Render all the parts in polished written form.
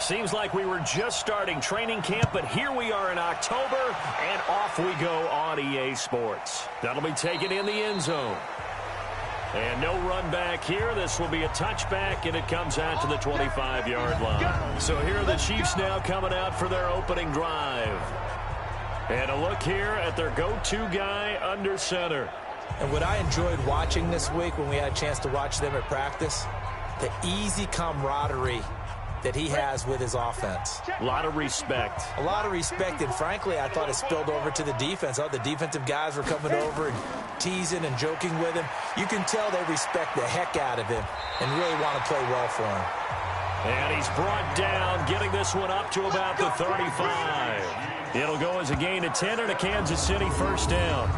Seems like we were just starting training camp, but here we are in October, and off we go on EA Sports. That'll be taken in the end zone. And no run back here. This will be a touchback, and it comes out to the 25-yard line. So here are the Chiefs now coming out for their opening drive. And a look here at their go-to guy under center. And what I enjoyed watching this week when we had a chance to watch them at practice, the easy camaraderie that he has with his offense. A lot of respect. A lot of respect, and frankly, I thought it spilled over to the defense. Oh, the defensive guys were coming over and teasing and joking with him. You can tell they respect the heck out of him and really want to play well for him. And he's brought down, getting this one up to about the 35. It'll go as a gain of 10 and a Kansas City first down.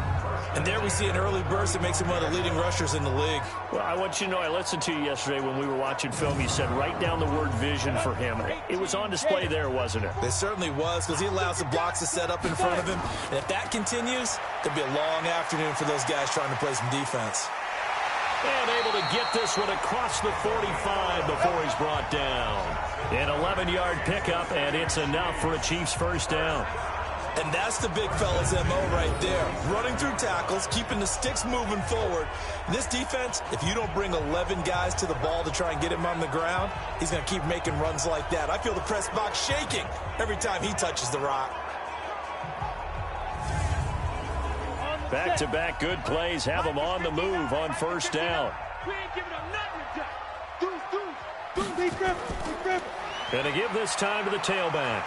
And there we see an early burst that makes him one of the leading rushers in the league. Well, I want you to know, I listened to you yesterday when we were watching film. You said write down the word vision for him. It was on display there, wasn't it? It certainly was, because he allows the blocks to set up in front of him. And if that continues, it'll be a long afternoon for those guys trying to play some defense. And able to get this one across the 45 before he's brought down. An 11-yard pickup, and it's enough for a Chiefs first down. And that's the big fella's MO right there. Running through tackles, keeping the sticks moving forward. In this defense, if you don't bring 11 guys to the ball to try and get him on the ground, he's going to keep making runs like that. I feel the press box shaking every time he touches the rock. Back-to-back good plays have him on the move on first down. Going to give this time to the tailback.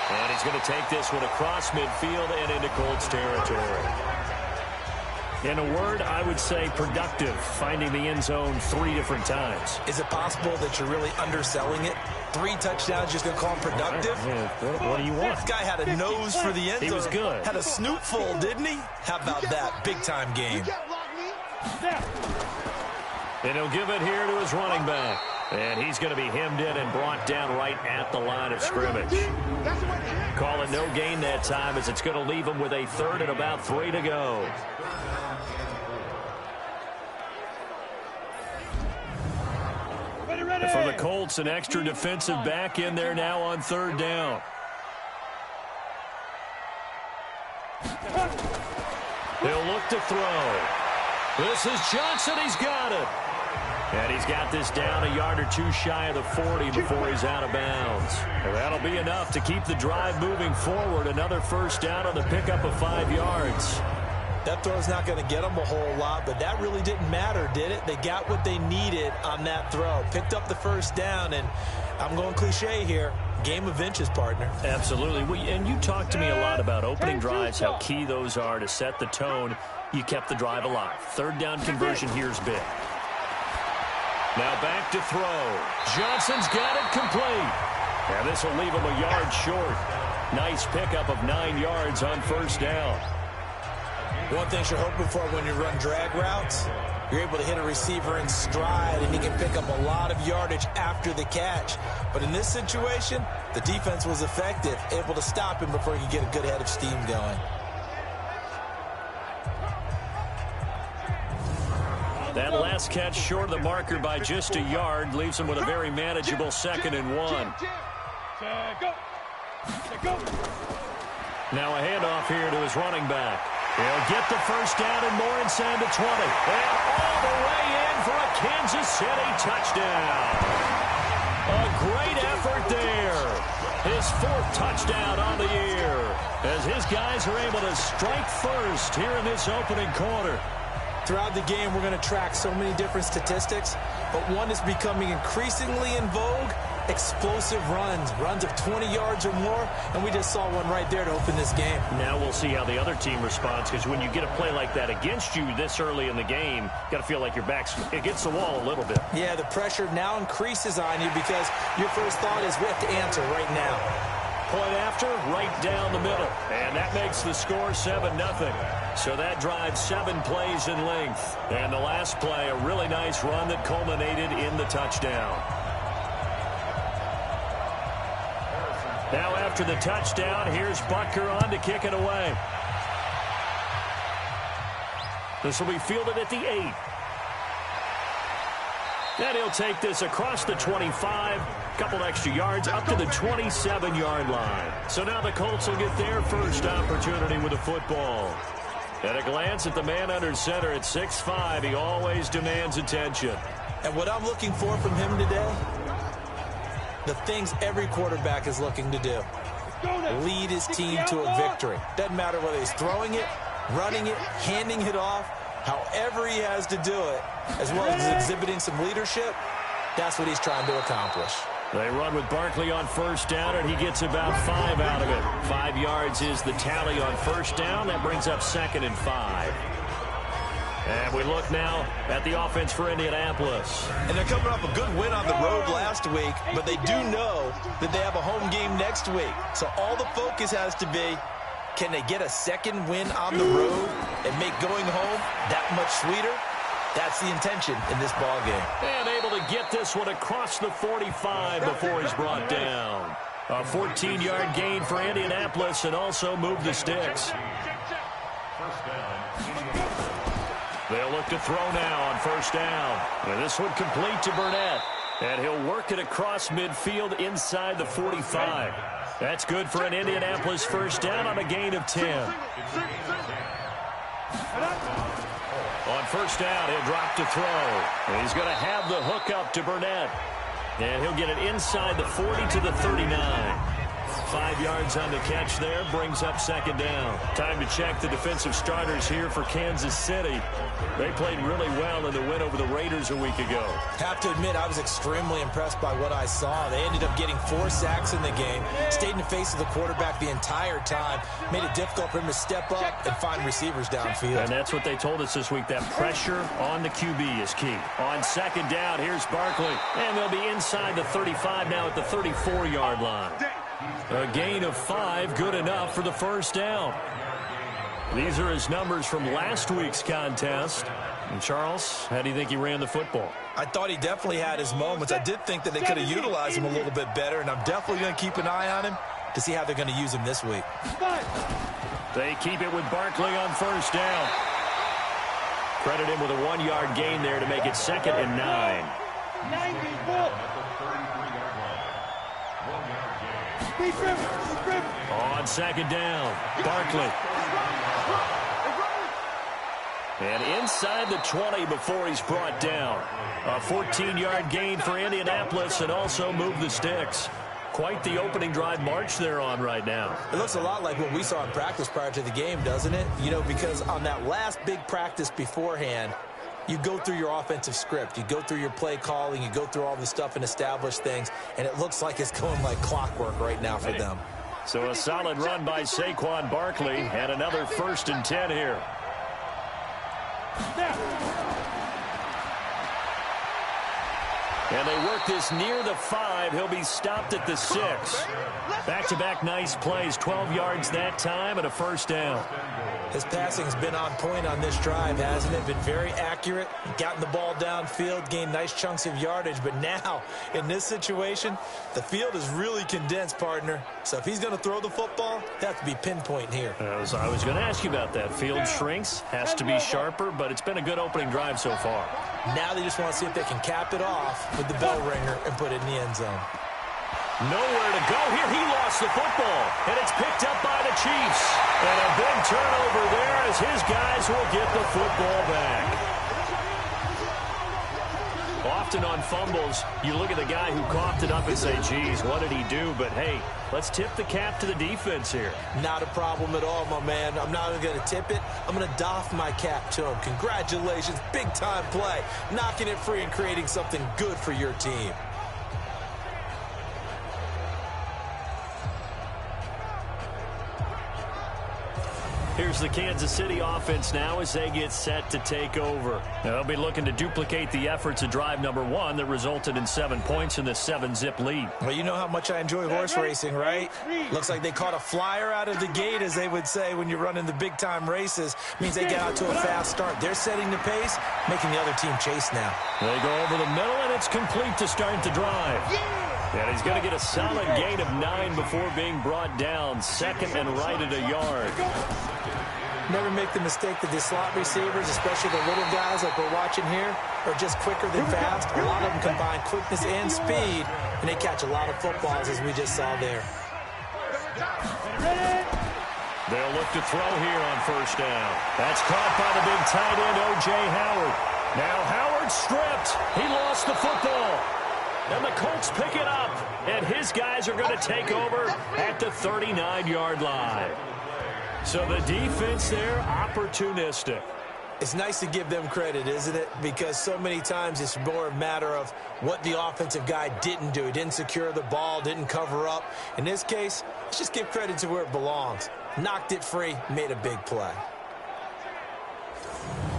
And he's going to take this one across midfield and into Colts territory. In a word, I would say productive, finding the end zone 3 different times. Is it possible that you're really underselling it? 3 touchdowns, just going to call him productive? What do you want? This guy had a nose for the end zone. He was good. Had a snoot full, didn't he? How about that? Big-time game. And he'll give it here to his running back. And he's going to be hemmed in and brought down right at the line of scrimmage. Call it no gain that time, as it's going to leave him with a third and about 3 to go. And for the Colts, an extra defensive back in there now on third down. He'll look to throw. This is Johnson. He's got it. And he's got this down a yard or 2 shy of the 40 before he's out of bounds. And that'll be enough to keep the drive moving forward. Another first down on the pickup of 5 yards. That throw's not going to get them a whole lot, but that really didn't matter, did it? They got what they needed on that throw. Picked up the first down, and I'm going cliche here. Game of inches, partner. Absolutely. And you talked to me a lot about opening drives, how key those are to set the tone. You kept the drive alive. Third down conversion here's big. Now back to throw. Johnson's got it complete. And this will leave him a yard short. Nice pickup of 9 yards on first down. One thing you're hoping for when you run drag routes, you're able to hit a receiver in stride, and he can pick up a lot of yardage after the catch. But in this situation, the defense was effective, able to stop him before he could get a good head of steam going. That last catch short of the marker by just a yard leaves him with a very manageable 2nd and 1. Now a handoff here to his running back. He'll get the first down and more inside the 20. And all the way in for a Kansas City touchdown. A great effort there. His 4th touchdown on the year, as his guys are able to strike first here in this opening quarter. Throughout the game, we're going to track so many different statistics, but one is becoming increasingly in vogue: explosive runs of 20 yards or more, and we just saw one right there to open this game. Now we'll see how the other team responds, because when you get a play like that against you this early in the game, you got to feel like your back's against the wall a little bit. Yeah, the pressure now increases on you because your first thought is we have to answer right now. Point after, right down the middle. And that makes the score 7-0. So that drives 7 plays in length. And the last play, a really nice run that culminated in the touchdown. Now after the touchdown, here's Butker on to kick it away. This will be fielded at the 8. And he'll take this across the 25, couple extra yards up to the 27-yard line. So now the Colts will get their first opportunity with the football. At a glance at the man under center at 6'5", he always demands attention. And what I'm looking for from him today, the things every quarterback is looking to do. Lead his team to a victory. Doesn't matter whether he's throwing it, running it, handing it off, however he has to do it, as well as exhibiting some leadership, that's what he's trying to accomplish. They run with Barkley on first down, and he gets about 5 out of it. 5 yards is the tally on first down. That brings up 2nd and 5. And we look now at the offense for Indianapolis. And they're coming off a good win on the road last week, but they do know that they have a home game next week. So all the focus has to be, can they get a second win on the road and make going home that much sweeter? That's the intention in this ball game. And able to get this one across the 45 before he's brought down. A 14-yard gain for Indianapolis and also move the sticks. They'll look to throw now on first down. And this one complete to Burnett. And he'll work it across midfield inside the 45. That's good for an Indianapolis first down on a gain of 10. On first down, he'll drop to throw. And he's going to have the hook up to Burnett. And he'll get it inside the 40 to the 39. 5 yards on the catch there, brings up 2nd down. Time to check the defensive starters here for Kansas City. They played really well in the win over the Raiders a week ago. Have to admit, I was extremely impressed by what I saw. They ended up getting 4 sacks in the game, stayed in the face of the quarterback the entire time, made it difficult for him to step up and find receivers downfield. And that's what they told us this week, that pressure on the QB is key. On 2nd down, here's Barkley. And they'll be inside the 35 now at the 34-yard line. A gain of 5, good enough for the first down. These are his numbers from last week's contest. And Charles, how do you think he ran the football? I thought he definitely had his moments. I did think that they could have utilized him a little bit better, and I'm definitely going to keep an eye on him to see how they're going to use him this week. They keep it with Barkley on first down. Credit him with a 1-yard gain there to make it 2nd and 9. On 2nd down, Barkley. And inside the 20 before he's brought down. A 14-yard gain for Indianapolis and also move the sticks. Quite the opening drive march they're on right now. It looks a lot like what we saw in practice prior to the game, doesn't it? You know, because on that last big practice beforehand, you go through your offensive script. You go through your play calling. You go through all the stuff and establish things. And it looks like it's going like clockwork right now for them. So a solid run by Saquon Barkley and another 1st and 10 here. And they work this near the 5. He'll be stopped at the 6. Back-to-back nice plays. 12 yards that time and a first down. His passing's been on point on this drive, hasn't it? Been very accurate, gotten the ball downfield, gained nice chunks of yardage. But now, in this situation, the field is really condensed, partner. So if he's going to throw the football, it has to be pinpoint here. I was going to ask you about that. Field shrinks, has to be sharper, but it's been a good opening drive so far. Now they just want to see if they can cap it off with the bell ringer and put it in the end zone. Nowhere to go here. He lost the football, and it's picked up by the Chiefs. And a big turnover there as his guys will get the football back. Often on fumbles, you look at the guy who coughed it up and say, geez, what did he do? But, hey, let's tip the cap to the defense here. Not a problem at all, my man. I'm not even going to tip it. I'm going to doff my cap to him. Congratulations. Big-time play. Knocking it free and creating something good for your team. Here's the Kansas City offense now as they get set to take over. They'll be looking to duplicate the efforts of drive number 1 that resulted in 7 points in the 7-zip lead. Well, you know how much I enjoy horse racing, right? Looks like they caught a flyer out of the gate, as they would say when you're running the big-time races. Means they get out to a fast start. They're setting the pace, making the other team chase now. They go over the middle, and it's complete to start the drive. And he's going to get a solid gain of 9 before being brought down. 2nd and right at a yard. Never make the mistake that the slot receivers, especially the little guys like we're watching here, are just quicker than fast. A lot of them combine quickness and speed, and they catch a lot of footballs, as we just saw there. They'll look to throw here on first down. That's caught by the big tight end, O.J. Howard. Now Howard stripped. He lost the football. And the Colts pick it up. And his guys are going to take over at the 39-yard line. So the defense there, opportunistic. It's nice to give them credit, isn't it? Because so many times it's more a matter of what the offensive guy didn't do. He didn't secure the ball, didn't cover up. In this case, let's just give credit to where it belongs. Knocked it free, made a big play.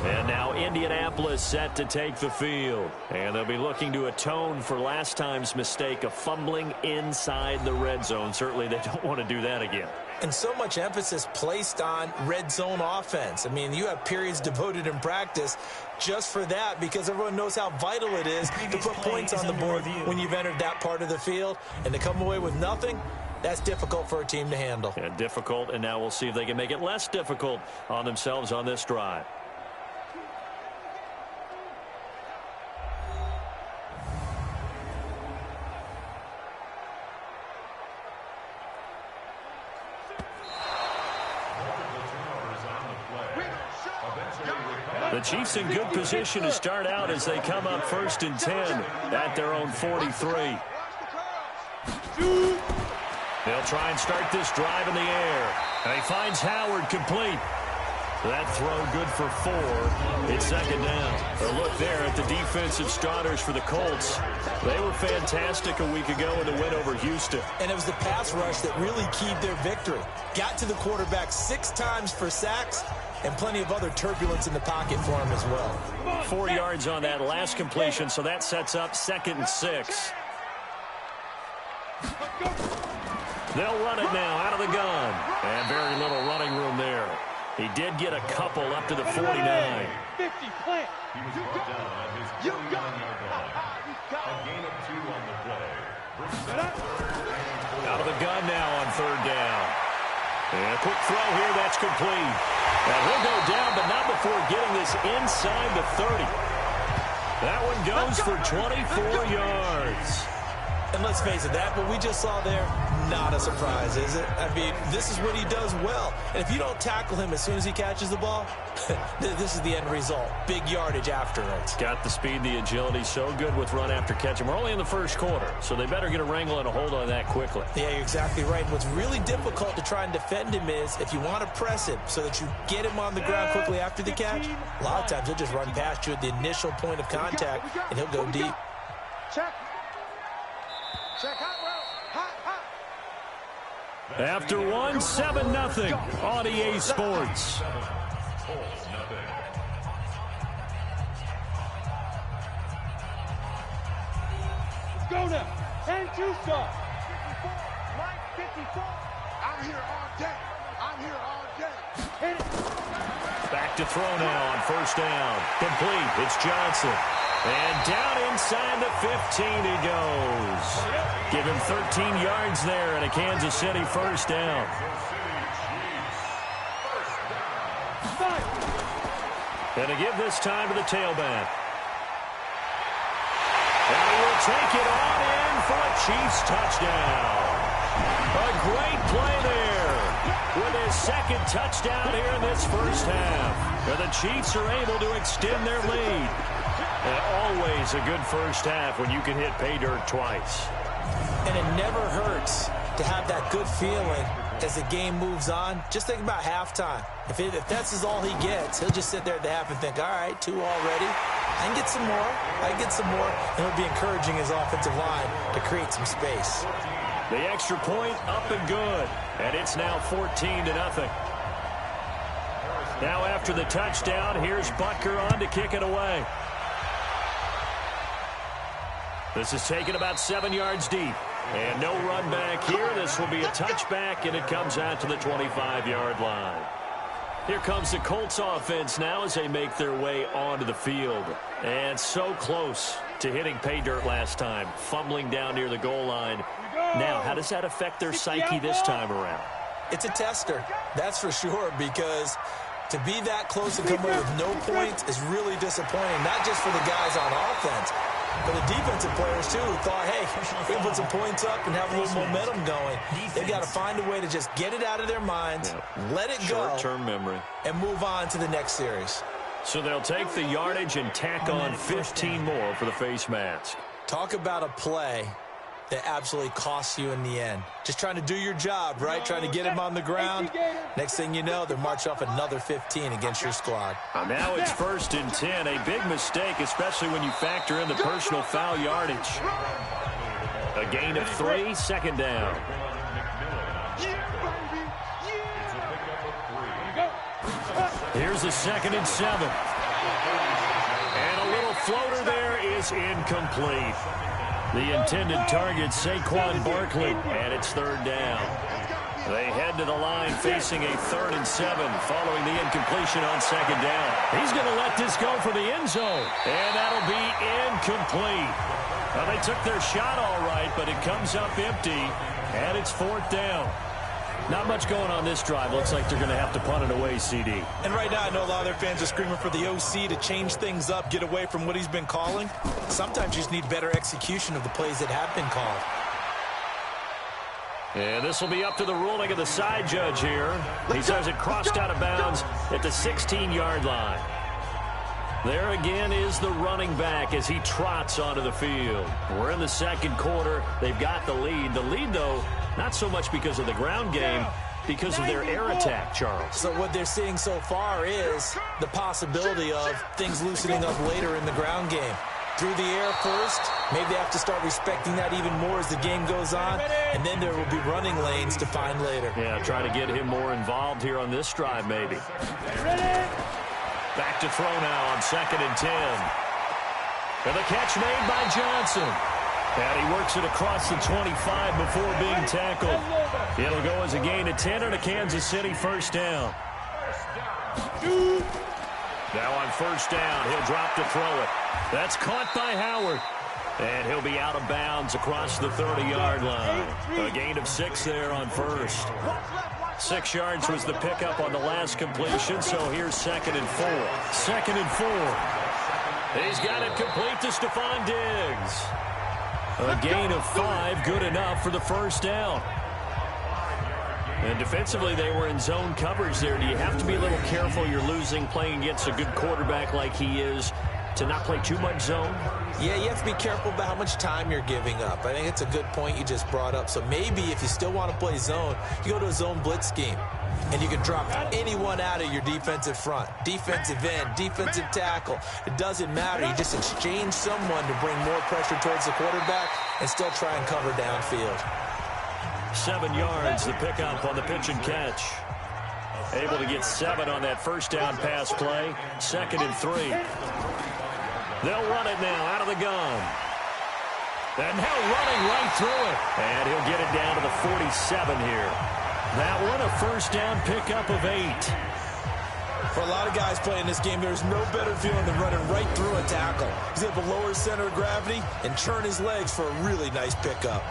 And now Indianapolis set to take the field. And they'll be looking to atone for last time's mistake of fumbling inside the red zone. Certainly they don't want to do that again. And so much emphasis placed on red zone offense. I mean, you have periods devoted in practice just for that because everyone knows how vital it is to put points on the board when you've entered that part of the field. And to come away with nothing, that's difficult for a team to handle. Yeah, difficult, and now we'll see if they can make it less difficult on themselves on this drive. The Chiefs in good position to start out as they come up 1st and 10 at their own 43. They'll try and start this drive in the air. And he finds Howard complete. That throw good for 4. It's 2nd down. A look there at the defensive starters for the Colts. They were fantastic a week ago in the win over Houston. And it was the pass rush that really keyed their victory. Got to the quarterback 6 times for sacks and plenty of other turbulence in the pocket for him as well. 4 yards on that last completion, so that sets up 2nd and 6. They'll run it now out of the gun. And very little running room there. He did get a couple up to the 49. 50, plant. He was brought down at his 49-yard line. A gain of 2 on the play. Out of the gun now on 3rd down. And a quick throw here, that's complete. Now he'll go down, but not before getting this inside the 30. That one goes for 24 yards. And let's face it, that what we just saw there, not a surprise, is it? I mean, this is what he does well. And if you don't tackle him as soon as he catches the ball, this is the end result. Big yardage after it. Got the speed, the agility, so good with run after catch. And we're only in the 1st quarter, so they better get a wrangle and a hold on that quickly. Yeah, you're exactly right. What's really difficult to try and defend him is if you want to press him so that you get him on the ground quickly after the catch, a lot of times he'll just run past you at the initial point of contact, and he'll go deep. Check. Check hot route. After 1, 7-0 on EA Sports. Let's go now. 10-2 start. 54. I'm here all day. I'm here all day. Hit it. Back to throw now on 1st down. Complete. It's Johnson. And down inside the 15 he goes. Give him 13 yards there and a Kansas City 1st down. And to give this time to the tailback. And he will take it on in for a Chiefs touchdown. A great play there with his 2nd touchdown here in this 1st half. Where the Chiefs are able to extend their lead. And always a good 1st half when you can hit pay dirt twice. And it never hurts to have that good feeling as the game moves on. Just think about halftime. If that's all he gets, he'll just sit there at the half and think, all right, 2 already. I can get some more. I can get some more. And he'll be encouraging his offensive line to create some space. The extra point up and good. And it's now 14-0. Now after the touchdown, here's Butker on to kick it away. This is taken about 7 yards deep. And no run back here. This will be a touchback, and it comes out to the 25-yard line. Here comes the Colts offense now as they make their way onto the field. And so close to hitting pay dirt last time, fumbling down near the goal line. Now, how does that affect their psyche this time around? It's a tester, that's for sure, because To be that close and come away with no points is really disappointing, not just for the guys on offense, but the defensive players, too, who thought, hey, we can put some points up and have a little momentum going. They've got to find a way to just get it out of their minds, let it go, short-term memory, and move on to the next series. So they'll take the yardage and tack on 15 more for the face mask. Talk about a play that absolutely costs you in the end. Just trying to do your job, right? Trying to get him on the ground. Next thing you know, they're marching off another 15 against your squad. Now it's 1st and 10. A big mistake, especially when you factor in the personal foul yardage. A gain of 3, 2nd down. Here's a 2nd and 7. And a little floater there is incomplete. The intended target, Saquon Barkley, and it's 3rd down. They head to the line facing a 3rd and 7 following the incompletion on 2nd down. He's going to let this go for the end zone, and that'll be incomplete. Well, they took their shot all right, but it comes up empty, and it's 4th down. Not much going on this drive. Looks like they're going to have to punt it away, CD. And right now, I know a lot of their fans are screaming for the OC to change things up, get away from what he's been calling. Sometimes you just need better execution of the plays that have been called. And this will be up to the ruling of the side judge here. He says it crossed out of bounds at the 16-yard line. There again is the running back as he trots onto the field. We're in the 2nd quarter. They've got the lead. The lead, though, not so much because of the ground game, because of their air attack, Charles. So what they're seeing so far is the possibility of things loosening up later in the ground game. Through the air first, maybe they have to start respecting that even more as the game goes on, and then there will be running lanes to find later. Yeah, try to get him more involved here on this drive, maybe. Back to throw now on 2nd and 10. And the catch made by Johnson. And he works it across the 25 before being tackled. It'll go as a gain of 10 and a Kansas City 1st down. Now on 1st down, he'll drop to throw it. That's caught by Howard. And he'll be out of bounds across the 30-yard line. A gain of 6 there on 1st. 6 yards was the pickup on the last completion, so here's 2nd and 4. 2nd and 4. He's got it complete to Stephon Diggs. A gain of 5, good enough for the 1st down. And defensively, they were in zone coverage there. Do you have to be a little careful? You're losing playing against a good quarterback like he is to not play too much zone? Yeah, you have to be careful about how much time you're giving up. I think it's a good point you just brought up. So maybe if you still want to play zone, you go to a zone blitz scheme. And you can drop anyone out of your defensive front, defensive end, defensive tackle. It doesn't matter. You just exchange someone to bring more pressure towards the quarterback and still try and cover downfield. 7 yards, the pickup on the pitch and catch. Able to get 7 on that 1st down pass play. 2nd and 3. They'll run it now out of the gun. And now running right through it. And he'll get it down to the 47 here. That one, a 1st down pickup of 8. For a lot of guys playing this game, there's no better feeling than running right through a tackle. He's able to lower his center of gravity and churn his legs for a really nice pickup.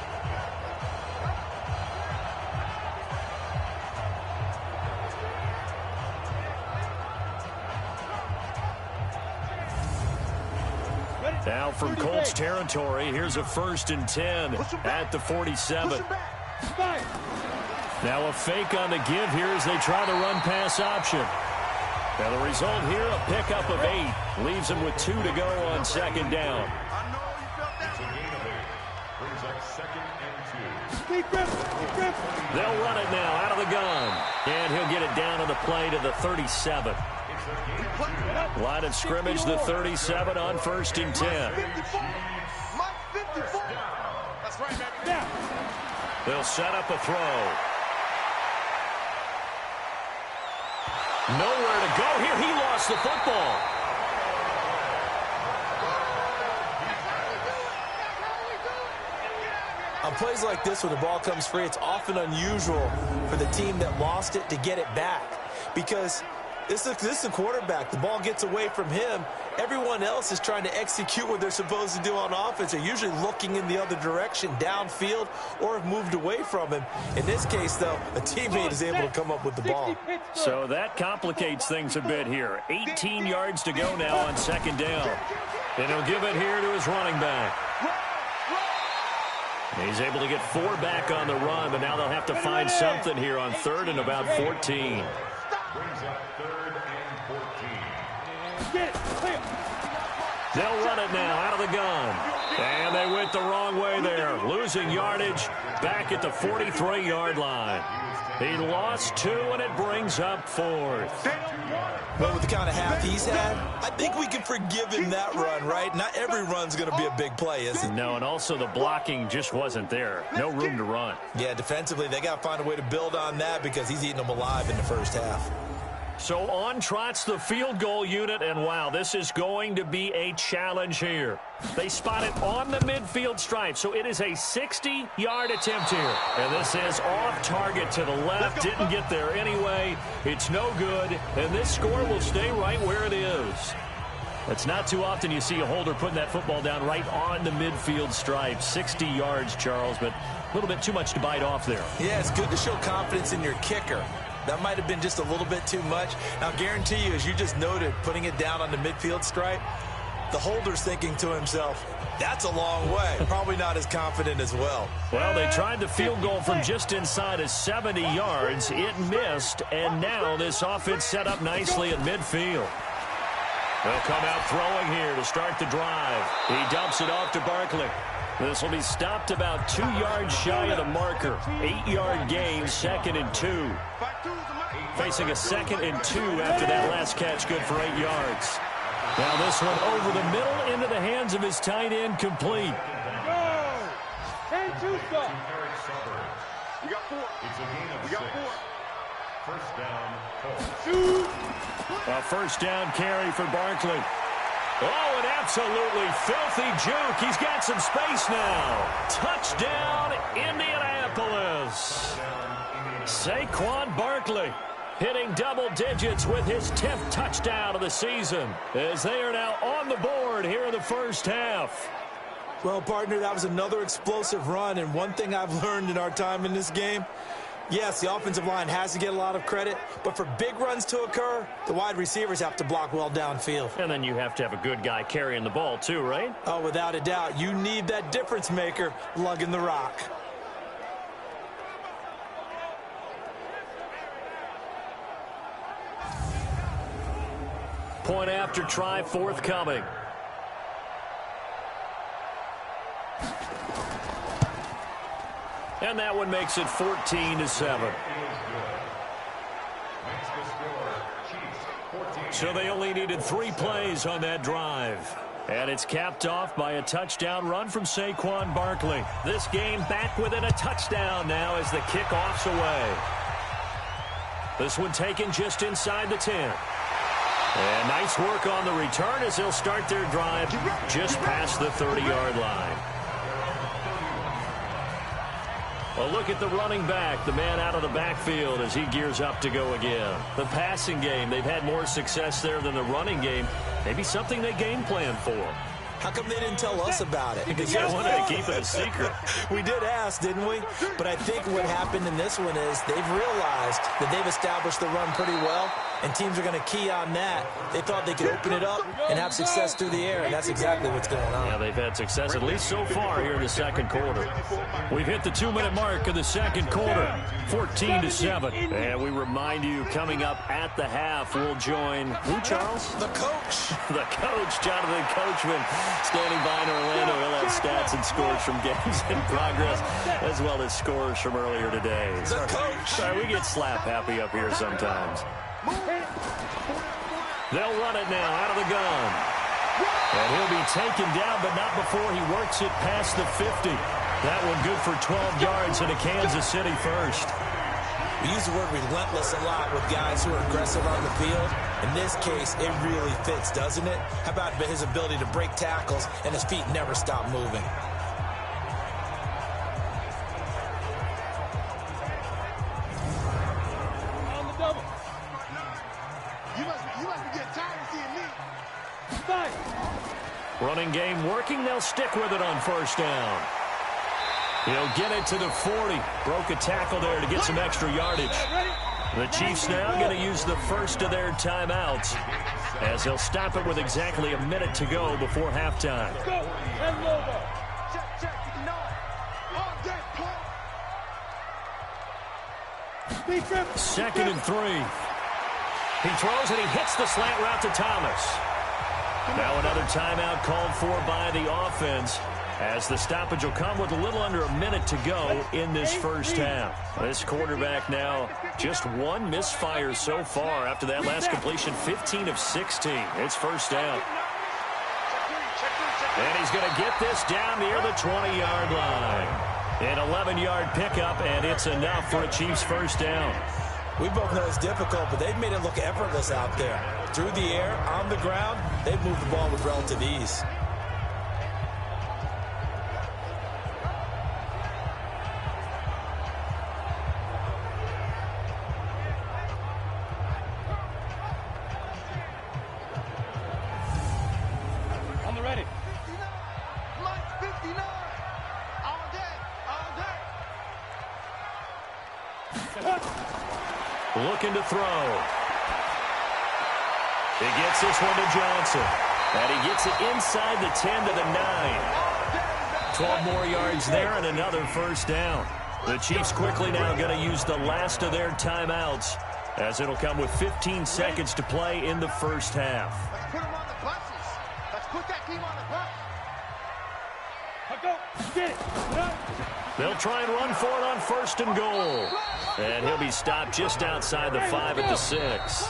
Now from Colts territory, here's a 1st and 10 at the 47. Now a fake on the give here as they try the run-pass option. Now the result here, a pickup of 8. Leaves them with 2 to go on 2nd down. They'll run it now out of the gun. And he'll get it down on the play to the 37. Line of scrimmage, the 37 on 1st and 10. They'll set up a throw. Nowhere to go here. He lost the football. On plays like this, when the ball comes free, it's often unusual for the team that lost it to get it back. Because This is a quarterback. The ball gets away from him. Everyone else is trying to execute what they're supposed to do on offense. They're usually looking in the other direction, downfield, or have moved away from him. In this case, though, a teammate is able to come up with the ball. So that complicates things a bit here. 18 yards to go now on second down. And he'll give it here to his running back. He's able to get 4 back on the run, but now they'll have to find something here on third and about 14. Brings up third and 14. They'll run it now out of the gun. And they went the wrong way there. Losing yardage back at the 43-yard line. He lost 2, and it brings up 4th. Well, with the kind of half he's had, I think we can forgive him that run, right? Not every run's going to be a big play, is it? No, and also the blocking just wasn't there. No room to run. Yeah, defensively, they got to find a way to build on that because he's eating them alive in the first half. So on trots the field goal unit, and wow, this is going to be a challenge here. They spot it on the midfield stripe, so it is a 60-yard attempt here. And this is off target to the left, didn't get there anyway. It's no good, and this score will stay right where it is. It's not too often you see a holder putting that football down right on the midfield stripe. 60 yards, Charles, but a little bit too much to bite off there. Yeah, it's good to show confidence in your kicker. That might have been just a little bit too much. Now, I guarantee you, as you just noted, putting it down on the midfield stripe, the holder's thinking to himself, that's a long way. Probably not as confident as well. Well, they tried the field goal from just inside of 70 yards. It missed, and now this offense set up nicely at midfield. They'll come out throwing here to start the drive. He dumps it off to Barkley. This will be stopped about 2 yards shy of the marker. 8-yard gain, 2nd and 2. Facing a 2nd and 2 after that last catch, good for 8 yards. Now this one over the middle into the hands of his tight end, complete. We got 4. It's a gain of 6. First down, Colts. A first down carry for Barkley. Oh, an absolutely filthy juke. He's got some space now. Touchdown, Indianapolis. Saquon Barkley hitting double digits with his 10th touchdown of the season as they are now on the board here in the first half. Well, partner, that was another explosive run, and one thing I've learned in our time in this game, yes, the offensive line has to get a lot of credit, but for big runs to occur, the wide receivers have to block well downfield. And then you have to have a good guy carrying the ball too, right? Oh, without a doubt. You need that difference maker lugging the rock. Point after try forthcoming. And that one makes it 14-7. So they only needed 3 plays on that drive. And it's capped off by a touchdown run from Saquon Barkley. This game back within a touchdown now as the kickoff's away. This one taken just inside the 10. And nice work on the return as they'll start their drive just past the 30-yard line. Well, look at the running back, the man out of the backfield as he gears up to go again. The passing game, they've had more success there than the running game. Maybe something they game plan for. How come they didn't tell us about it? Because they wanted to keep it a secret. We did ask, didn't we? But I think what happened in this one is they've realized that they've established the run pretty well, and teams are going to key on that. They thought they could open it up and have success through the air, and that's exactly what's going on. Yeah, they've had success, at least so far, here in the second quarter. We've hit the 2-minute mark of the second quarter, 14-7. And we remind you, coming up at the half, we'll join who, Charles? The coach. The coach, Jonathan Coachman, standing by in Orlando. He'll have stats and scores from games in progress, as well as scores from earlier today. The coach. Sorry, we get slap happy up here sometimes. They'll run it now out of the gun. And he'll be taken down, but not before he works it past the 50. That one good for 12 yards and a Kansas City first. We use the word relentless a lot with guys who are aggressive on the field. In this case, it really fits, doesn't it? How about his ability to break tackles and his feet never stop moving? Running game working. They'll stick with it on first down. He'll get it to the 40. Broke a tackle there to get some extra yardage. The Chiefs now going to use the first of their timeouts as they'll stop it with exactly a minute to go before halftime. Second and 3. He throws and he hits the slant route to Thomas. Now another timeout called for by the offense, as the stoppage will come with a little under a minute to go in this first half. This quarterback now just one misfire so far after that last completion, 15 of 16. It's first down. And he's going to get this down near the 20-yard line. An 11-yard pickup, and it's enough for a Chiefs first down. We both know it's difficult, but they've made it look effortless out there. Through the air, on the ground, they've moved the ball with relative ease. On the ready. Looking to throw. He gets this one to Johnson. And he gets it inside the 10 to the 9. 12 more yards there and another first down. The Chiefs quickly now going to use the last of their timeouts, as it'll come with 15 seconds to play in the first half. Let's put them on the buses. Let's put that team on the bus. Get it. They'll try and run for it on first and goal. And he'll be stopped just outside the 5 at the 6.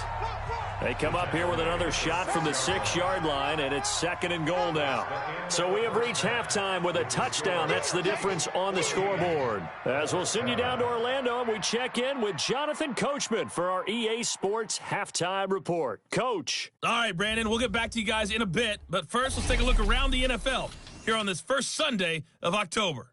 They come up here with another shot from the 6-yard line, and it's second and goal now. So we have reached halftime with a touchdown. That's the difference on the scoreboard. As we'll send you down to Orlando, and we check in with Jonathan Coachman for our EA Sports Halftime Report. Coach. All right, Brandon, we'll get back to you guys in a bit. But first, let's take a look around the NFL here on this first Sunday of October.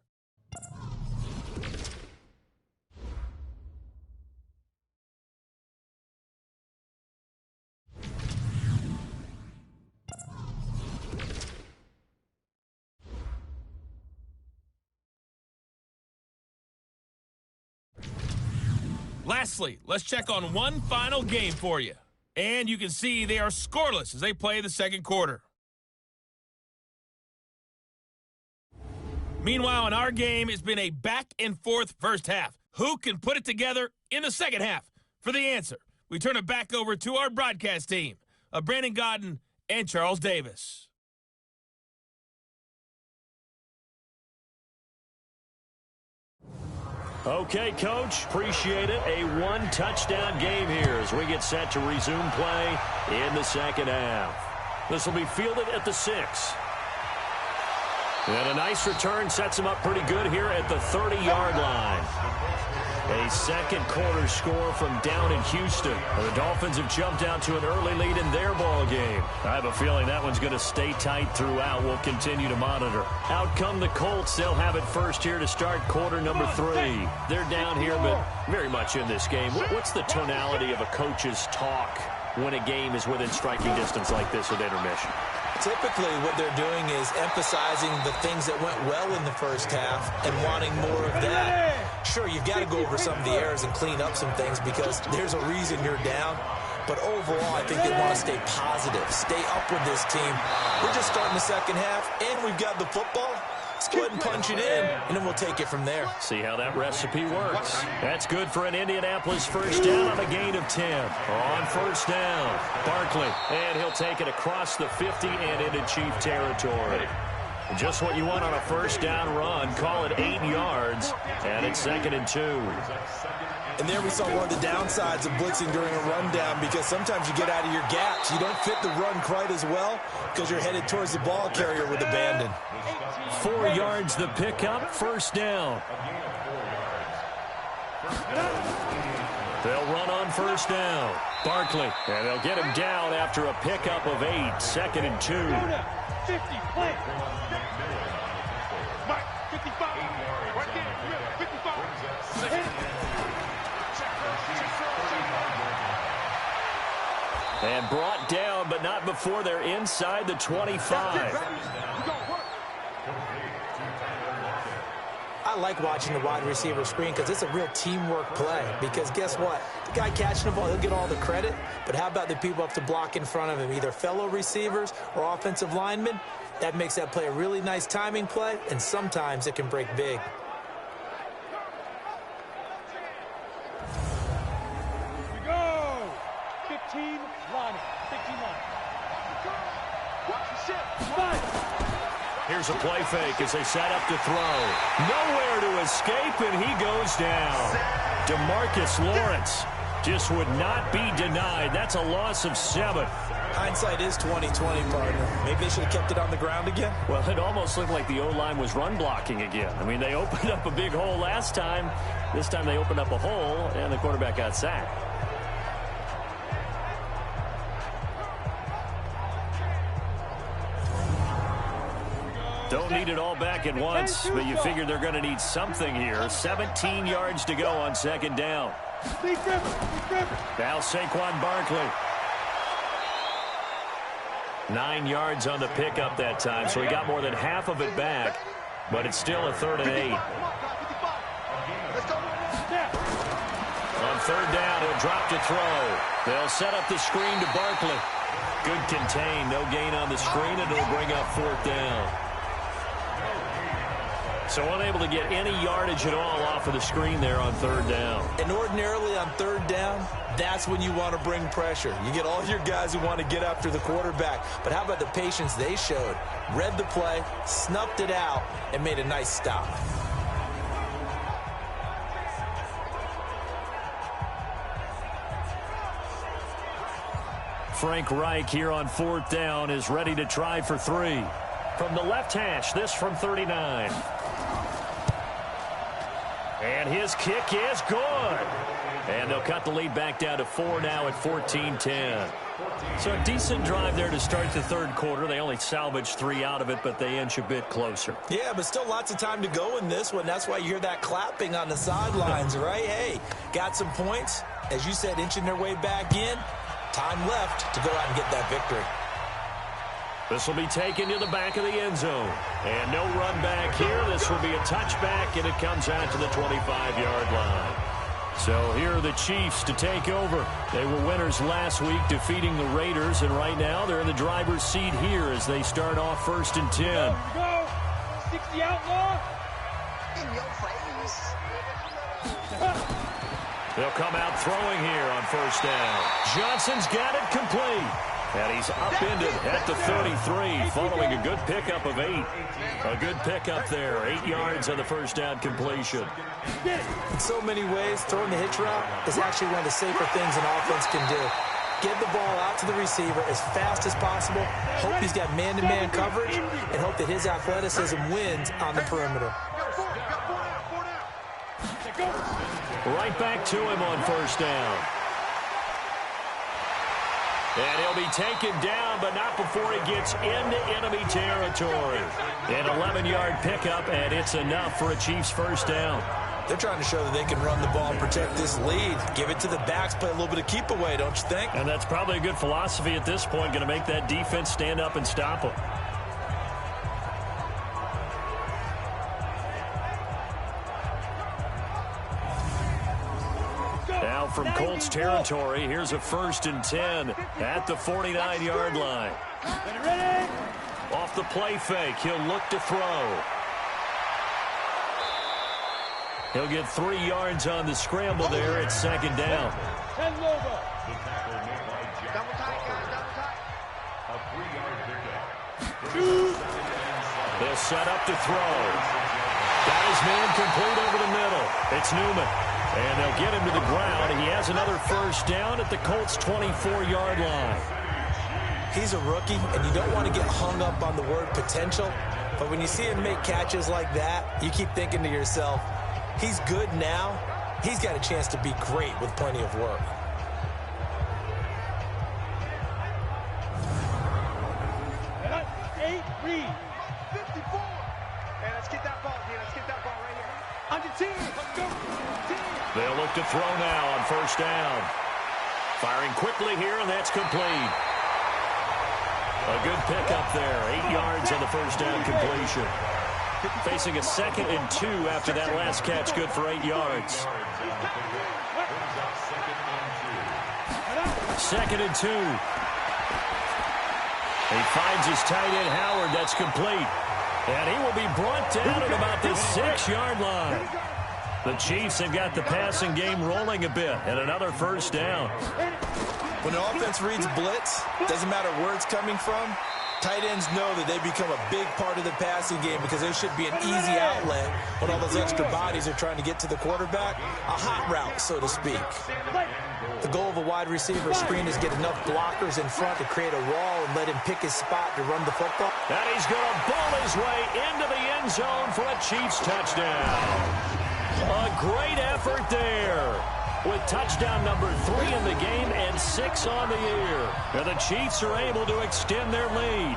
Lastly, let's check on one final game for you. And you can see they are scoreless as they play the second quarter. Meanwhile, in our game, it's been a back-and-forth first half. Who can put it together in the second half? For the answer, we turn it back over to our broadcast team of Brandon Godden and Charles Davis. Okay, Coach, appreciate it. A one-touchdown game here as we get set to resume play in the second half. This will be fielded at the 6. And a nice return sets him up pretty good here at the 30-yard line. A second quarter score from down in Houston. The Dolphins have jumped out to an early lead in their ball game. I have a feeling that one's going to stay tight throughout. We'll continue to monitor. Out come the Colts. They'll have it first here to start quarter number 3. They're down here, but very much in this game. What's the tonality of a coach's talk when a game is within striking distance like this at intermission? Typically, what they're doing is emphasizing the things that went well in the first half and wanting more of that. Sure, you've got to go over some of the errors and clean up some things because there's a reason you're down. But overall, I think they want to stay positive, stay up with this team. We're just starting the second half, and we've got the football. Let's go ahead and punch it in, and then we'll take it from there. See how that recipe works. That's good for an Indianapolis first down on a gain of 10. On first down, Barkley. And he'll take it across the 50 and into Chief territory. Just what you want on a first down run. Call it 8 yards, and it's second and 2. And there we saw one of the downsides of blitzing during a rundown because sometimes you get out of your gaps. You don't fit the run quite as well because you're headed towards the ball carrier with abandon. 4 yards the pickup, first down. They'll run on first down. Barkley, and they'll get him down after a pickup of 8, second and 2. 50, play. Mike, 55. Right there, 55. And brought down, but not before they're inside the 25. I like watching the wide receiver screen because it's a real teamwork play. Because guess what? The guy catching the ball, he'll get all the credit. But how about the people up to block in front of him, either fellow receivers or offensive linemen? That makes that play a really nice timing play, and sometimes it can break big. Here we go. 15 line. 15 line. Watch the shift. Here's a play fake as they set up to throw. Nowhere to escape, and he goes down. DeMarcus Lawrence just would not be denied. That's a loss of 7. Hindsight is 20/20, partner. Maybe they should have kept it on the ground again. Well, it almost looked like the O-line was run blocking again. I mean, they opened up a big hole last time. This time they opened up a hole, and the quarterback got sacked. Don't need it all back at once, but you figure they're going to need something here. 17 yards to go on second down. Now Saquon Barkley. 9 yards on the pickup that time, so he got more than half of it back, but it's still a 3rd and 8. On 3rd down, he'll drop to throw. They'll set up the screen to Barkley. Good contain, no gain on the screen, and it'll bring up 4th down. So unable to get any yardage at all off of the screen there on 3rd down. And ordinarily on 3rd down, that's when you want to bring pressure. You get all your guys who want to get after the quarterback. But how about the patience they showed? Read the play, snuffed it out, and made a nice stop. Frank Reich here on 4th down is ready to try for 3. From the left hash, this from 39. And his kick is good. And they'll cut the lead back down to 4 now at 14-10. So a decent drive there to start the 3rd quarter. They only salvaged 3 out of it, but they inch a bit closer. Yeah, but still lots of time to go in this one. That's why you hear that clapping on the sidelines, right? Hey, got some points. As you said, inching their way back in. Time left to go out and get that victory. This will be taken to the back of the end zone. And no run back here. This will be a touchback, and it comes out to the 25-yard line. So here are the Chiefs to take over. They were winners last week, defeating the Raiders, and right now they're in the driver's seat here as they start off 1st and 10. Go. 60 outlaw. In your face. They'll come out throwing here on 1st down. Johnson's got it complete. And he's upended at the 33, following a good pickup of 8. A good pickup there, 8 yards on the 1st down completion. In so many ways, throwing the hitch route is actually one of the safer things an offense can do. Get the ball out to the receiver as fast as possible, hope he's got man-to-man coverage, and hope that his athleticism wins on the perimeter. Right back to him on 1st down. And he'll be taken down, but not before he gets into enemy territory. An 11-yard pickup, and it's enough for a Chiefs 1st down. They're trying to show that they can run the ball and protect this lead. Give it to the backs, play a little bit of keep away, don't you think? And that's probably a good philosophy at this point, going to make that defense stand up and stop them. Now from Colts territory, here's a 1st and 10 at the 49-yard line. Off the play fake, he'll look to throw. He'll get 3 yards on the scramble there at 2nd down. They'll set up to throw. Got his man complete over the middle. It's Newman. And they'll get him to the ground. He has another 1st down at the Colts' 24-yard line. He's a rookie, and you don't want to get hung up on the word potential. But when you see him make catches like that, you keep thinking to yourself, he's good now. He's got a chance to be great with plenty of work. Reed. 54. Hey, let's get that ball, dude. Let's get that ball right here. On the team. Let's go. Team. They'll look to throw now on 1st down. Firing quickly here, and that's complete. A good pickup there. 8 yards on the first down completion. Facing a 2nd and 2 after that last catch, good for 8 yards. 2nd and 2. He finds his tight end, Howard. That's complete. And he will be brought down at about the 6-yard line. The Chiefs have got the passing game rolling a bit, and another first down. When an offense reads blitz, doesn't matter where it's coming from, tight ends know that they become a big part of the passing game because there should be an easy outlet when all those extra bodies are trying to get to the quarterback. A hot route, so to speak. The goal of a wide receiver screen is get enough blockers in front to create a wall and let him pick his spot to run the football. And he's going to ball his way into the end zone for a Chiefs touchdown. A great effort there, with touchdown number 3 in the game and 6 on the year. And the Chiefs are able to extend their lead.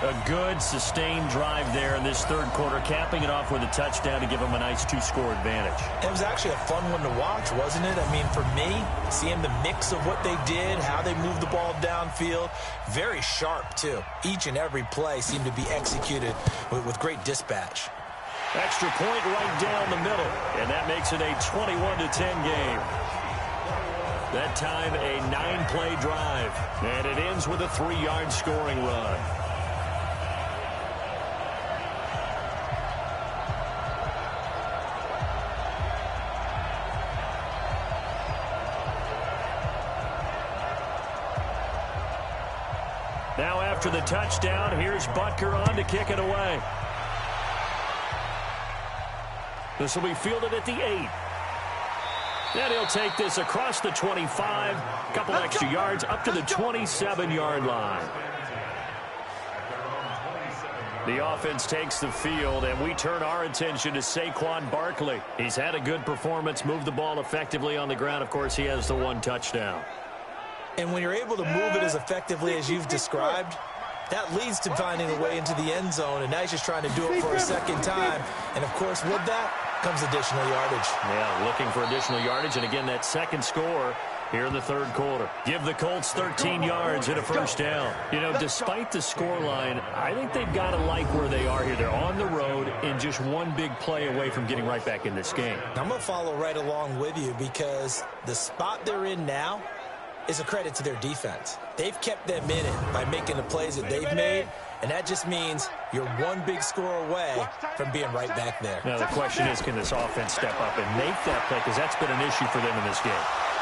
A good, sustained drive there in this third quarter, capping it off with a touchdown to give them a nice 2-score advantage. It was actually a fun one to watch, wasn't it? I mean, for me, seeing the mix of what they did, how they moved the ball downfield, very sharp, too. Each and every play seemed to be executed with great dispatch. Extra point right down the middle, and that makes it a 21-10 game. That time, a 9-play drive, and it ends with a 3-yard scoring run. Now after the touchdown, here's Butker on to kick it away. This will be fielded at the 8. Then he'll take this across the 25, a couple extra yards up to the 27-yard line. The offense takes the field, and we turn our attention to Saquon Barkley. He's had a good performance, moved the ball effectively on the ground. Of course, he has the 1 touchdown. And when you're able to move it as effectively as you've described, that leads to finding a way into the end zone, and now he's just trying to do it for a second time. And, of course, with that comes additional yardage. Yeah, looking for additional yardage, and again, that second score here in the third quarter. Give the Colts 13 yards and a first down. You know, despite the scoreline, I think they've got to like where they are here. They're on the road and just one big play away from getting right back in this game. I'm going to follow right along with you because the spot they're in now is a credit to their defense. They've kept them in it by making the plays that they've made, and that just means you're one big score away from being right back there. Now, the question is, can this offense step up and make that play? Because that's been an issue for them in this game.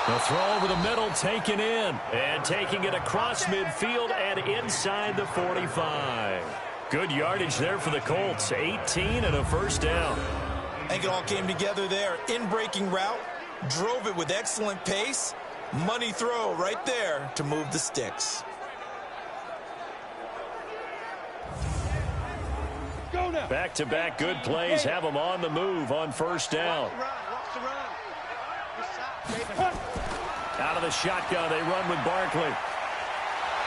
The throw over the middle, taken in, and taking it across midfield and inside the 45. Good yardage there for the Colts, 18 and a first down. I think it all came together there. In-breaking route, drove it with excellent pace. Money throw right there to move the sticks. Back-to-back good plays have them on the move on first down. Out of the shotgun, they run with Barkley.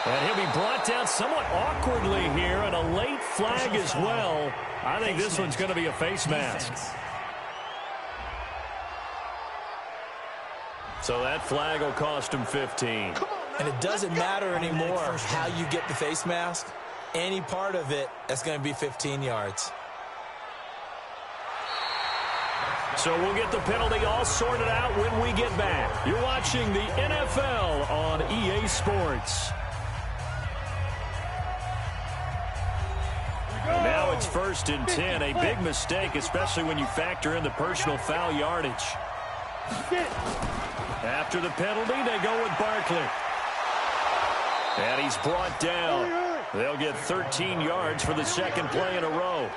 And he'll be brought down somewhat awkwardly here, and a late flag as well. I think this one's going to be a face mask. So that flag will cost him 15. And it doesn't matter anymore how you get the face mask. Any part of it, that's going to be 15 yards. So we'll get the penalty all sorted out when we get back. You're watching the NFL on EA Sports. Now it's 1st and 10. A big mistake, especially when you factor in the personal foul yardage. After the penalty, they go with Barkley. And he's brought down. They'll get 13 yards for the second play in a row.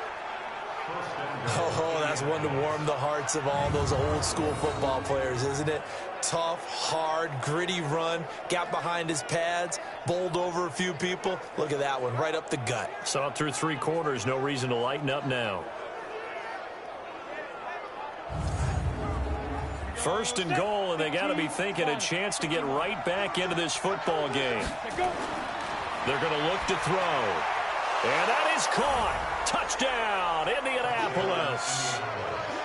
Oh, that's one to warm the hearts of all those old school football players, isn't it? Tough, hard, gritty run. Got behind his pads, bowled over a few people. Look at that one, right up the gut. Saw it through 3 quarters. No reason to lighten up now. 1st and goal, and they got to be thinking a chance to get right back into this football game. They're going to look to throw. And that is caught. Touchdown, Indianapolis.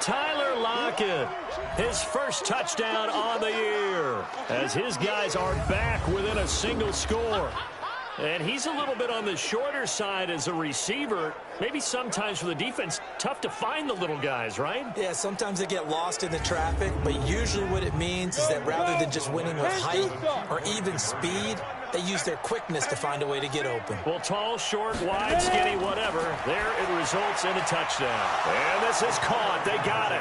Tyler Lockett, his first touchdown on the year. here as his guys are back within a single score. And he's a little bit on the shorter side as a receiver. Maybe sometimes for the defense, tough to find the little guys, right? Yeah, sometimes they get lost in the traffic, but usually what it means is that rather than just winning with height or even speed, they use their quickness to find a way to get open. Well, tall, short, wide, skinny, whatever. There it results in a touchdown. And this is caught. They got it.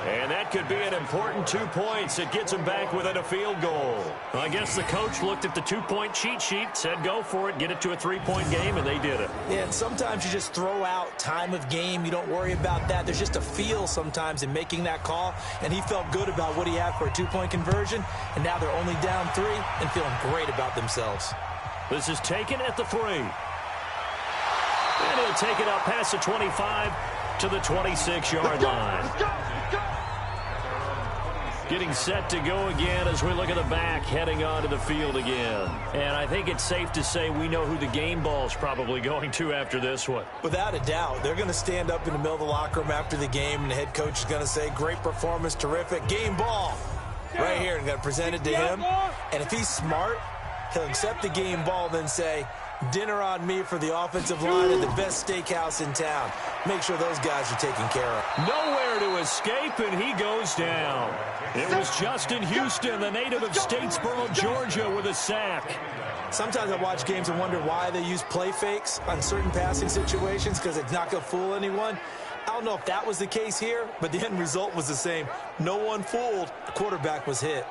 And that could be an important 2 points. It gets them back within a field goal. Well, I guess the coach looked at the 2-point cheat sheet, said go for it, get it to a 3-point game, and they did it. Yeah, and sometimes you just throw out time of game. You don't worry about that. There's just a feel sometimes in making that call, and he felt good about what he had for a 2-point conversion, and now they're only down 3 and feeling great about themselves. This is taken at the 3. And he'll take it up past the 25 to the 26-yard line. Getting set to go again as we look at the back, heading onto the field again. And I think it's safe to say we know who the game ball's probably going to after this one. Without a doubt, they're going to stand up in the middle of the locker room after the game, and the head coach is going to say, great performance, terrific, game ball. Right here, and going to present it to him. And if he's smart, he'll accept the game ball, then say, dinner on me for the offensive line at the best steakhouse in town. Make sure those guys are taken care of. Nowhere to escape, and he goes down. It was Justin Houston, the native of Statesboro, Georgia, with a sack. Sometimes I watch games and wonder why they use play fakes on certain passing situations, because it's not going to fool anyone. I don't know if that was the case here, but the end result was the same. No one fooled. The quarterback was hit.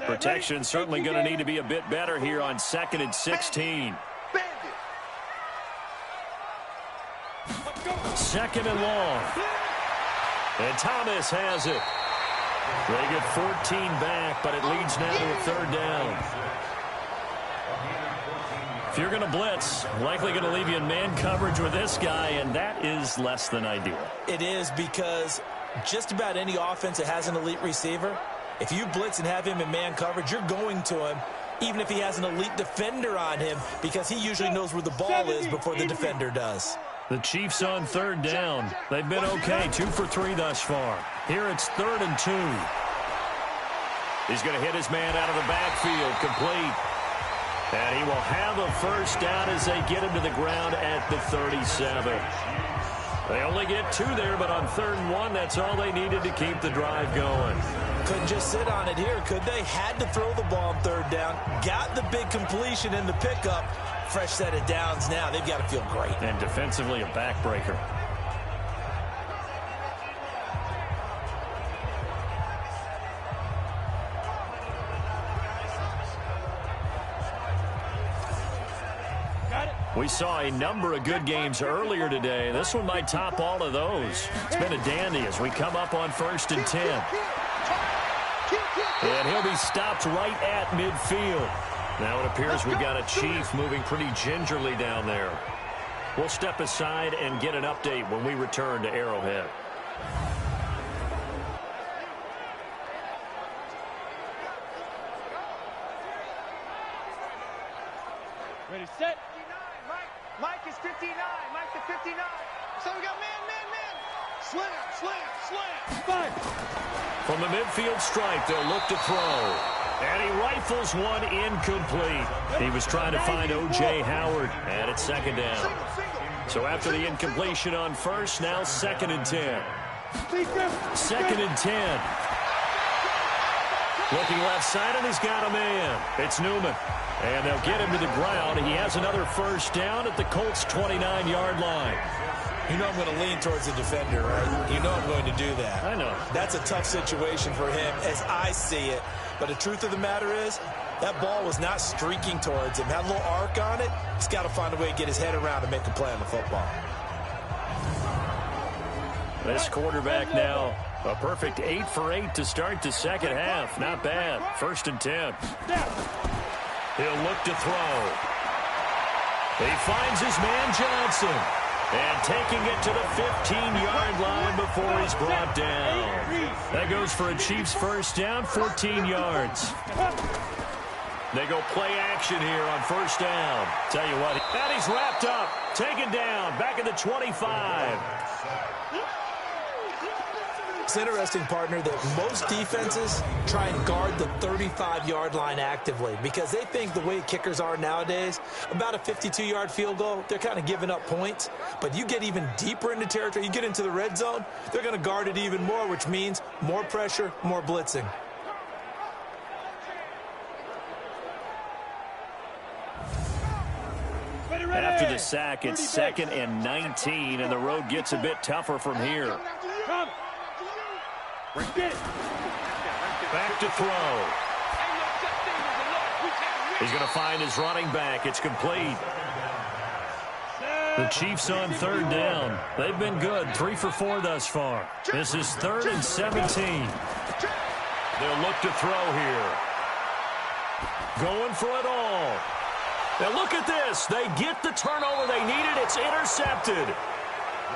Protection certainly going to need to be a bit better here on 2nd and 16. 2nd and long. And Thomas has it. They get 14 back, but it leads now to a 3rd down. If you're going to blitz, likely going to leave you in man coverage with this guy, and that is less than ideal. It is, because just about any offense that has an elite receiver, if you blitz and have him in man coverage, you're going to him, even if he has an elite defender on him, because he usually knows where the ball is before the defender does. The Chiefs on 3rd down. They've been okay, 2 for 3 thus far. Here it's 3rd and 2. He's going to hit his man out of the backfield, complete. And he will have a 1st down as they get him to the ground at the 37. They only get 2 there, but on 3rd and 1, that's all they needed to keep the drive going. Couldn't just sit on it here, could they? Had to throw the ball on 3rd down. Got the big completion in the pickup. Fresh set of downs now. They've got to feel great. And defensively, a backbreaker. We saw a number of good games earlier today. This one might top all of those. It's been a dandy as we come up on 1st and 10. And he'll be stopped right at midfield. Now it appears we've got a Chief moving pretty gingerly down there. We'll step aside and get an update when we return to Arrowhead. Ready, set. Mike is 59. Mike to 59. So we got man. Slam. Five. From the midfield stripe, they'll look to throw. And he rifles one incomplete. He was trying to find O.J. Howard, and it's 2nd down. So after the incompletion on 1st, now 2nd and 10. 2nd and 10. Looking left side, and he's got a man. It's Newman. And they'll get him to the ground. He has another 1st down at the Colts' 29-yard line. You know I'm going to lean towards the defender, right? You know I'm going to do that. I know. That's a tough situation for him as I see it. But the truth of the matter is, that ball was not streaking towards him. Had a little arc on it. He's got to find a way to get his head around and make a play on the football. This quarterback now, a perfect 8 for 8 to start the 2nd half. Not bad. 1st and 10. He'll look to throw. He finds his man Johnson. And taking it to the 15-yard line before he's brought down. That goes for a Chiefs 1st down, 14 yards. They go play action here on 1st down. Tell you what, and he's wrapped up, taken down, back at the 25. It's interesting, partner, that most defenses try and guard the 35-yard line actively because they think the way kickers are nowadays, about a 52-yard field goal, they're kind of giving up points. But you get even deeper into territory, you get into the red zone, they're going to guard it even more, which means more pressure, more blitzing. After the sack, it's 2nd and 19, and the road gets a bit tougher from here. Back to throw. He's going to find his running back. It's complete. The Chiefs on 3rd down. They've been good, 3 for 4 thus far. This is 3rd and 17. They'll look to throw here. Going for it all. Now look at this. They get the turnover they needed. It's intercepted.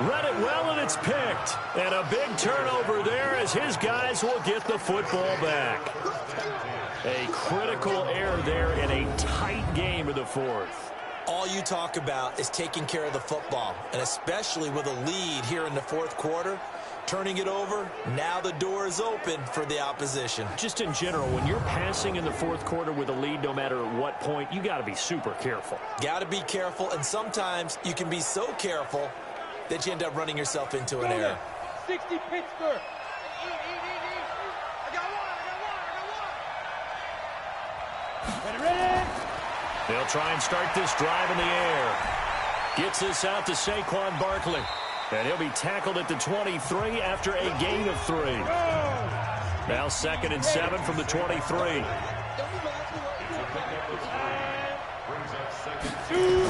Read it well, and it's picked. And a big turnover there as his guys will get the football back. A critical error there in a tight game of the 4th. All you talk about is taking care of the football, and especially with a lead here in the 4th quarter. Turning it over, now the door is open for the opposition. Just in general, when you're passing in the 4th quarter with a lead, no matter what point, you got to be super careful. Got to be careful, and sometimes you can be so careful that you end up running yourself into an error. 60 Pittsburgh. Ready. They'll try and start this drive in the air. Gets this out to Saquon Barkley. And he'll be tackled at the 23 after a gain of 3. Now 2nd and 7 from the 23.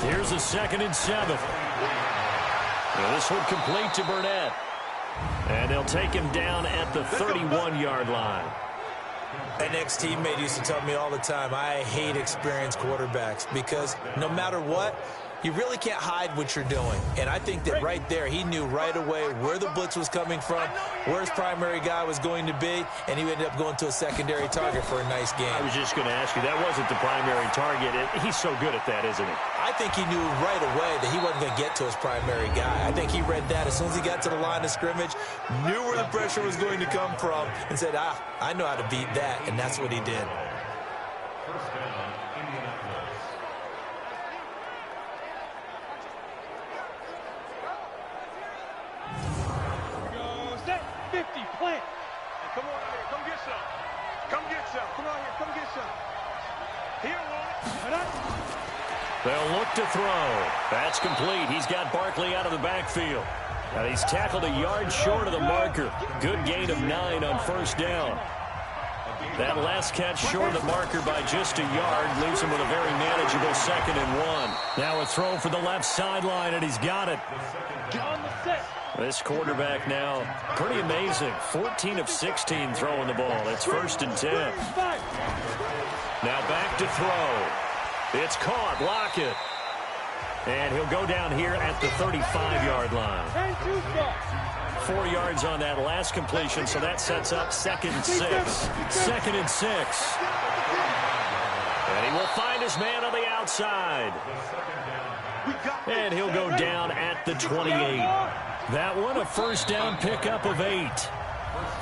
Here's a 2nd and 7. Now this one complete to Burnett. And they'll take him down at the 31-yard line. An ex-teammate used to tell me all the time, I hate experienced quarterbacks because no matter what, you really can't hide what you're doing. And I think that right there, he knew right away where the blitz was coming from, where his primary guy was going to be, and he ended up going to a secondary target for a nice game. I was just going to ask you, that wasn't the primary target. He's so good at that, isn't he? I think he knew right away that he wasn't going to get to his primary guy. I think he read that as soon as he got to the line of scrimmage, knew where the pressure was going to come from, and said, I know how to beat that, and that's what he did. Plant. Come on out here. Come get some. Come get some. Come on here. Come get some. Here, one. They'll look to throw. That's complete. He's got Barkley out of the backfield. And he's tackled a yard short of the marker. Good gain of 9 on 1st down. That last catch short of the marker by just a yard leaves him with a very manageable 2nd and 1. Now a throw for the left sideline, and he's got it. On the set. This quarterback now, pretty amazing. 14 of 16 throwing the ball. It's 1st and 10. Now back to throw. It's caught. Lockett. And he'll go down here at the 35-yard line. 4 yards on that last completion, so that sets up 2nd and 6. 2nd and 6. And he will find his man on the outside. And he'll go down at the 28. That one a 1st down pickup of 8.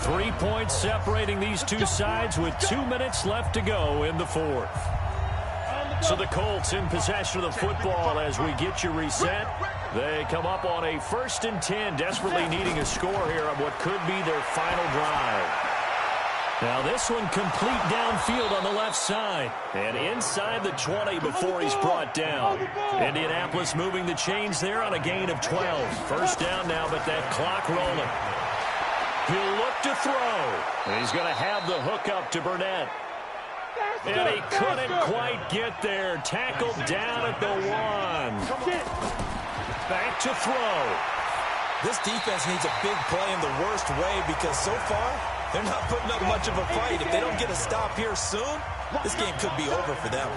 3 points separating these two sides with 2 minutes left to go in the 4th. So the Colts in possession of the football as we get you reset. They come up on a 1st and 10, desperately needing a score here on what could be their final drive. Now this one complete downfield on the left side. And inside the 20 before he's brought down. Indianapolis moving the chains there on a gain of 12. 1st down now, but that clock rolling. He'll look to throw. And he's going to have the hook up to Burnett. And he couldn't quite get there. Tackled down at the 1. Back to throw. This defense needs a big play in the worst way because so far, they're not putting up much of a fight. If they don't get a stop here soon, this game could be over for them.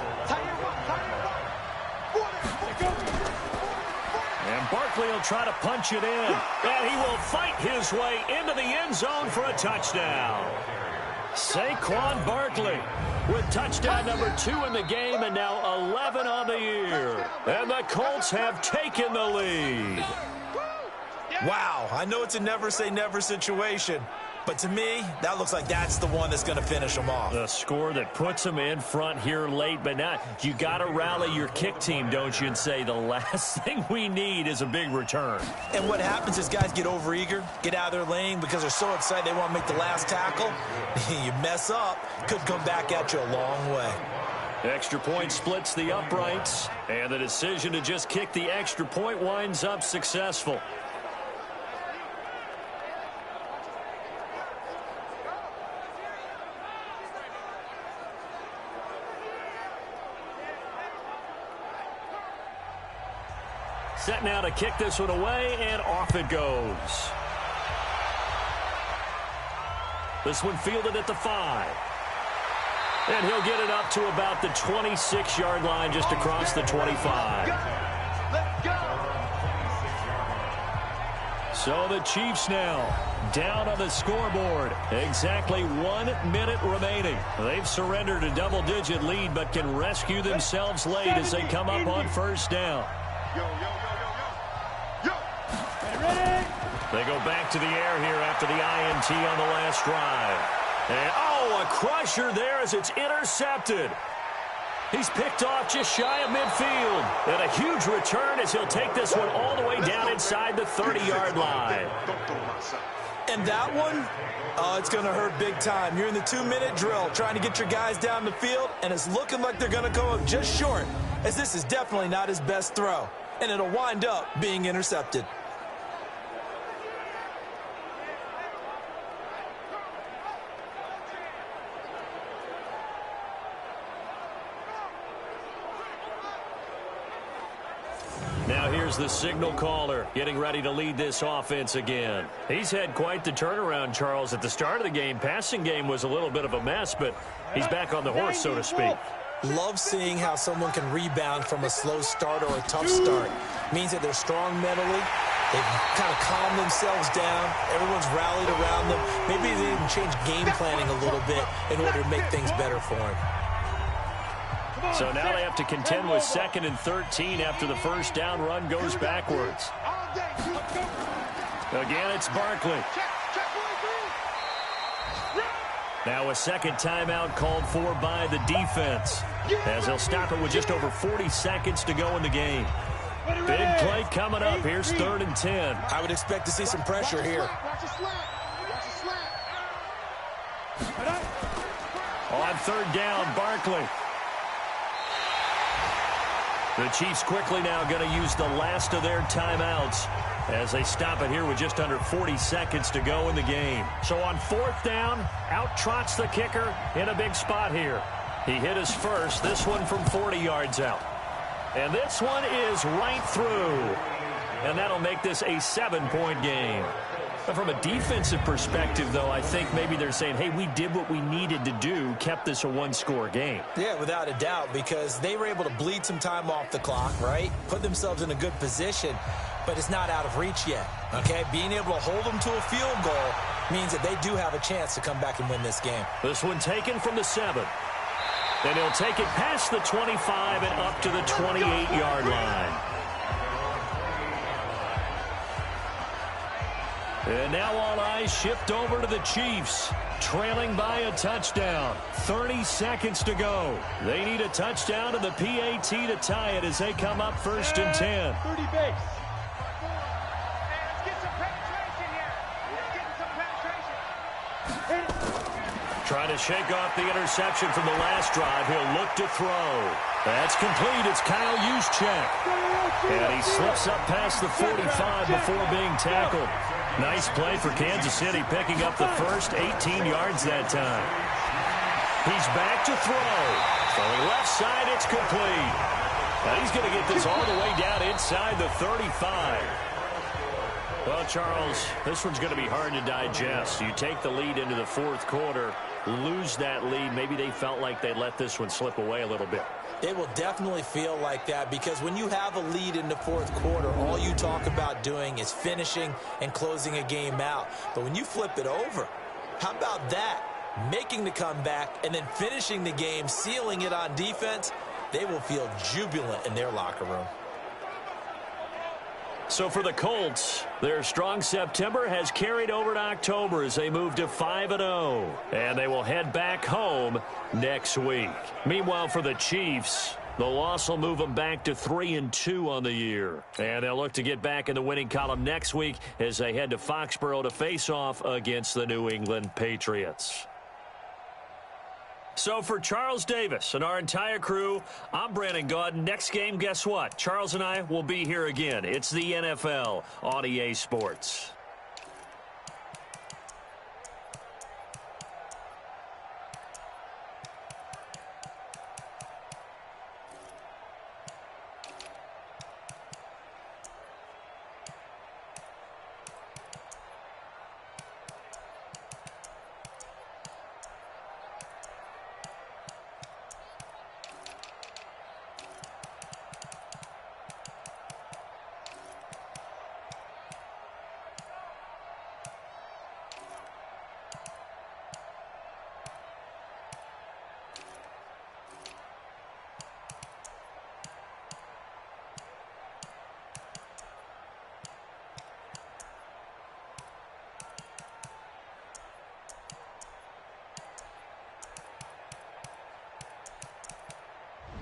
And Barkley will try to punch it in. And he will fight his way into the end zone for a touchdown. Saquon Barkley with touchdown number 2 in the game and now 11 on the year. And the Colts have taken the lead. Wow, I know it's a never say never situation, But to me, that looks like that's the one that's going to finish them off. The score that puts them in front here late, but now you got to rally your kick team, don't you, and say the last thing we need is a big return. And what happens is guys get overeager, get out of their lane because they're so excited they want to make the last tackle. You mess up, could come back at you a long way. Extra point splits the uprights, and the decision to just kick the extra point winds up successful. Set now to kick this one away, and off it goes. This one fielded at the 5. And he'll get it up to about the 26-yard line just across the 25. Let's go. So the Chiefs now down on the scoreboard. Exactly 1 minute remaining. They've surrendered a double-digit lead but can rescue themselves late as they come up on first down. They go back to the air here after the INT on the last drive. And, a crusher there as it's intercepted. He's picked off just shy of midfield. And a huge return as he'll take this one all the way down inside the 30-yard line. And that one, it's going to hurt big time. You're in the 2-minute drill trying to get your guys down the field, and it's looking like they're going to come up just short, as this is definitely not his best throw. And it'll wind up being intercepted. Now here's the signal caller getting ready to lead this offense again. He's had quite the turnaround, Charles. At the start of the game, passing game was a little bit of a mess, but he's back on the horse, so to speak. Love seeing how someone can rebound from a slow start or a tough start. Means that they're strong mentally. They've kind of calmed themselves down. Everyone's rallied around them. Maybe they even change game planning a little bit in order to make things better for them. So now they have to contend with 2nd and 13 after the first down run goes backwards. Again, it's Barkley. Now a second timeout called for by the defense, as they'll stop it with just over 40 seconds to go in the game. Big play coming up. Here's 3rd and 10. I would expect to see some pressure here. On 3rd down, Barkley. The Chiefs quickly now going to use the last of their timeouts as they stop it here with just under 40 seconds to go in the game. So on 4th down, out trots the kicker in a big spot here. He hit his first, this one from 40 yards out. And this one is right through. And that'll make this a 7-point game. But from a defensive perspective, though, I think maybe they're saying, hey, we did what we needed to do, kept this a 1-score game. Yeah, without a doubt, because they were able to bleed some time off the clock, right? Put themselves in a good position, but it's not out of reach yet, okay? Being able to hold them to a field goal means that they do have a chance to come back and win this game. This one taken from the 7. And he'll take it past the 25 and up to the 28-yard line. And now all eyes shift over to the Chiefs, trailing by a touchdown. 30 seconds to go. They need a touchdown and the PAT to tie it as they come up 1st and 10. 30 base. Let's get some penetration here. Let's get some penetration. Trying to shake off the interception from the last drive. He'll look to throw. That's complete. It's Kyle Juszczyk. And he slips up past the 45 before being tackled. Nice play for Kansas City, picking up the first 18 yards that time. He's back to throw. From the left side, it's complete. Now he's going to get this all the way down inside the 35. Well, Charles, this one's going to be hard to digest. You take the lead into the 4th quarter, lose that lead. Maybe they felt like they let this one slip away a little bit. It will definitely feel like that because when you have a lead in the 4th quarter, all you talk about doing is finishing and closing a game out. But when you flip it over, how about that? Making the comeback and then finishing the game, sealing it on defense, they will feel jubilant in their locker room. So for the Colts, their strong September has carried over to October as they move to 5-0. And they will head back home next week. Meanwhile, for the Chiefs, the loss will move them back to 3-2 on the year. And they'll look to get back in the winning column next week as they head to Foxborough to face off against the New England Patriots. So for Charles Davis and our entire crew, I'm Brandon Gaudin. Next game, guess what? Charles and I will be here again. It's the NFL on EA Sports.